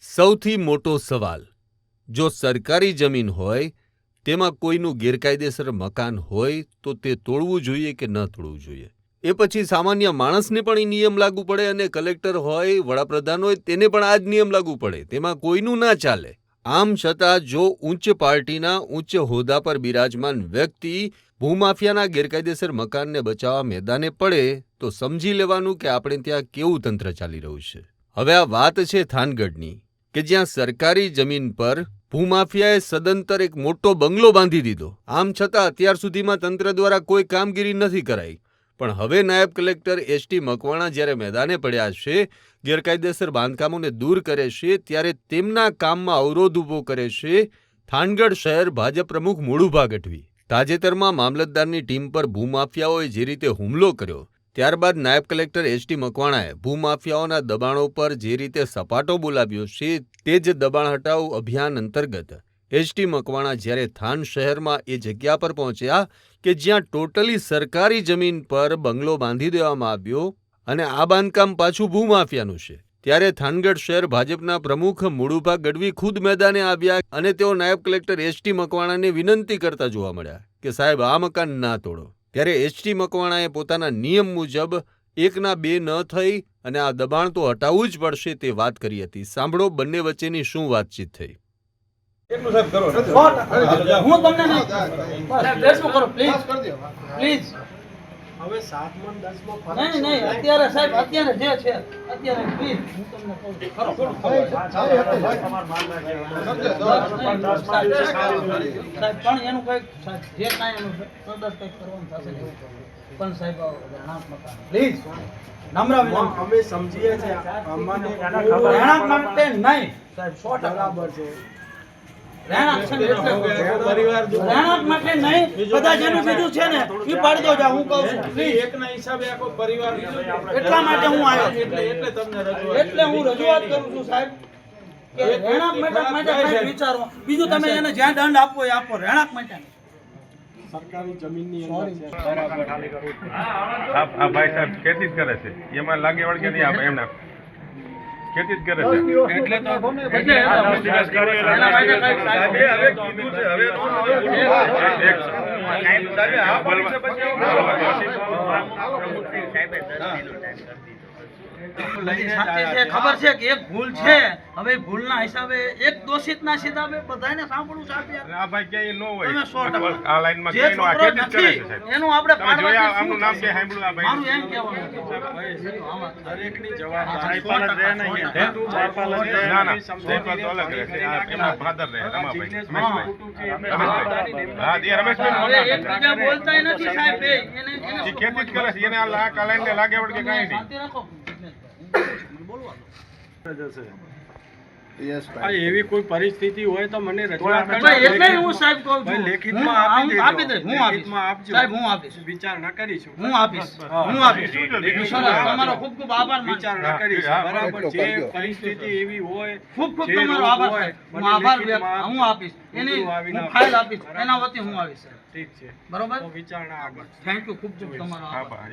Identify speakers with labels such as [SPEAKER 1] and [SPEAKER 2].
[SPEAKER 1] સૌથી મોટો સવાલ, જો સરકારી જમીન હોય તેમાં કોઈનું ગેરકાયદેસર મકાન હોય તો તે તોડવું જોઈએ કે ન તોડવું જોઈએ? એ પછી સામાન્ય માણસને પણ એ નિયમ લાગુ પડે અને કલેક્ટર હોય, વડાપ્રધાન હોય તેને પણ આ જ નિયમ લાગુ પડે, તેમાં કોઈનું ના ચાલે. આમ છતાં જો ઉચ્ચ પાર્ટીના ઉચ્ચ હોદ્દા પર બિરાજમાન વ્યક્તિ ભૂમાફિયાના ગેરકાયદેસર મકાનને બચાવવા મેદાને પડે તો સમજી લેવાનું કે આપણે ત્યાં કેવું તંત્ર ચાલી રહ્યું છે. હવે આ વાત છે થાનગઢની, કે જ્યાં સરકારી જમીન પર ભૂમાફિયાએ સદંતર એક મોટો બંગલો બાંધી દીધો. આમ છતાં અત્યાર સુધીમાં તંત્ર દ્વારા કોઈ કામગીરી નથી કરાઈ. પણ હવે નાયબ કલેક્ટર એસટી મકવાણા જ્યારે મેદાને પડ્યા છે, ગેરકાયદેસર બાંધકામોને દૂર કરે છે, ત્યારે તેમના કામમાં અવરોધ ઊભો કરે છે થાનગઢ શહેર ભાજપ પ્રમુખ મોળુભા ગઢવી. તાજેતરમાં મામલતદારની ટીમ પર ભૂમાફિયાઓએ જે રીતે હુમલો કર્યો, ત્યારબાદ નાયબ કલેક્ટર એસટી મકવાણાએ ભૂમાફિયાઓના દબાણો પર જે રીતે સપાટો બોલાવ્યો છે, તે જ દબાણ હટાવ અભિયાન અંતર્ગત એસટી મકવાણા જ્યારે થાન શહેરમાં એ જગ્યા પર પહોંચ્યા કે જ્યાં ટોટલી સરકારી જમીન પર બંગલો બાંધી દેવામાં આવ્યો અને આ બાંધકામ પાછું ભૂમાફિયાનું છે, ત્યારે થાનગઢ શહેર ભાજપના પ્રમુખ મોળુભા ગઢવી ખુદ મેદાને આવ્યા અને તેઓ નાયબ કલેક્ટર એસટી મકવાણાને વિનંતી કરતા જોવા મળ્યા કે સાહેબ આ મકાન ના તોડો. ત્યારે એસટી મકવાણાએ પોતાના નિયમ મુજબ એકના બે ન થઈ અને આ દબાણ તો હટાવવું જ પડશે તે વાત કરી હતી. સાંભળો બંને વચ્ચેની શું વાતચીત થઈ.
[SPEAKER 2] હવે 7 મણ 10 મણ ફરક નહીં અત્યારે સાહેબ અત્યારે જે છે અત્યારે પ્લીઝ હું તમને કહું છું સાહેબ પણ એનું કઈક જે કાંઈ એનું પ્રદર્શન કંઈક કરવાનું થશે પણ સાહેબ પ્લીઝ નમ્ર વિનંતી અમે સમજીએ છીએ અમને રહેણાંક માટે નહીં સાહેબ 100% બરાબર છે. રહેણાંક માટે નહીં, બધા જેનું બીજું છે ને એ પાડી દો જા. હું કહું છું પ્લીઝ એકના હિસાબે આખો પરિવાર એટલા માટે હું આવ્યો એટલે તમને રજૂઆત એટલે હું રજૂઆત કરું છું સાહેબ કે રહેણાંક માટે કંઈક વિચારો. બીજું તમે એને જ્યાં દંડ આપવો એ આપો. રહેણાંક માટે સરકારી જમીનની અંદર છે બરાબર ખાલી કરું છું.
[SPEAKER 3] આ ભાઈ સાહેબ ખેતી જ કરે છે, એમાં લાગે વળગે નહીં આપણે એમના ખેતી જ કરે છે એટલે તો એના માટે કઈ સાહેબ હવે કીધું છે હવે
[SPEAKER 2] ખબર છે કે એક ભૂલ છે. હવે ભૂલના હિસાબે એક દોષિતના હિસાબે બધાને સાંભળવું સાહેબ.
[SPEAKER 3] આ ભાઈ ક્યાંય ન હોય
[SPEAKER 2] તમે 100%
[SPEAKER 3] આ લાઈનમાં ક્યાંય નો આ ખેતી જ કરે છે સાહેબ.
[SPEAKER 2] એનું આપણે પાડવા
[SPEAKER 3] આમનું નામ કે સાંભળ્યું આ ભાઈ
[SPEAKER 2] મારું એમ કહેવાનું
[SPEAKER 3] દરેકની જવાબદારી પણ રહે નહીં. ના ના જયપાલ તો અલગ રહે છે, આ એમના ફાધર રહે રમાભાઈ હા એ રમેશભાઈ
[SPEAKER 2] એકબીજા બોલતા નથી સાહેબ. એને
[SPEAKER 3] ખેતી જ કરે છે, એને આ લાઈનને લાગે વળગે કાંઈ નહીં.
[SPEAKER 2] શાંતિ રાખો.
[SPEAKER 4] એવી કોઈ પરિસ્થિતિ હોય તો મને રજૂઆત
[SPEAKER 2] એટલે હું સાહેબ કહું છું
[SPEAKER 4] લેખિતમાં આપી દેજો.
[SPEAKER 2] હું આપીશ સાહેબ, હું આપીશ
[SPEAKER 4] વિચારણા કરીશું.
[SPEAKER 2] હું આપીશ તમારો ખૂબ ખૂબ આભાર.
[SPEAKER 4] વિચારણા કરીશું બરાબર. જે પરિસ્થિતિ એવી હોય
[SPEAKER 2] ખૂબ ખૂબ તમારો આભાર સાહેબ. હું આભાર હું આપીશ એની હું ફાઇલ આપીશ એના વતી હું આવીશ.
[SPEAKER 4] ઠીક છે
[SPEAKER 2] બરોબર.
[SPEAKER 4] વિચારણા આગળ.
[SPEAKER 2] થેન્ક યુ ખૂબ ખૂબ તમારો આભાર.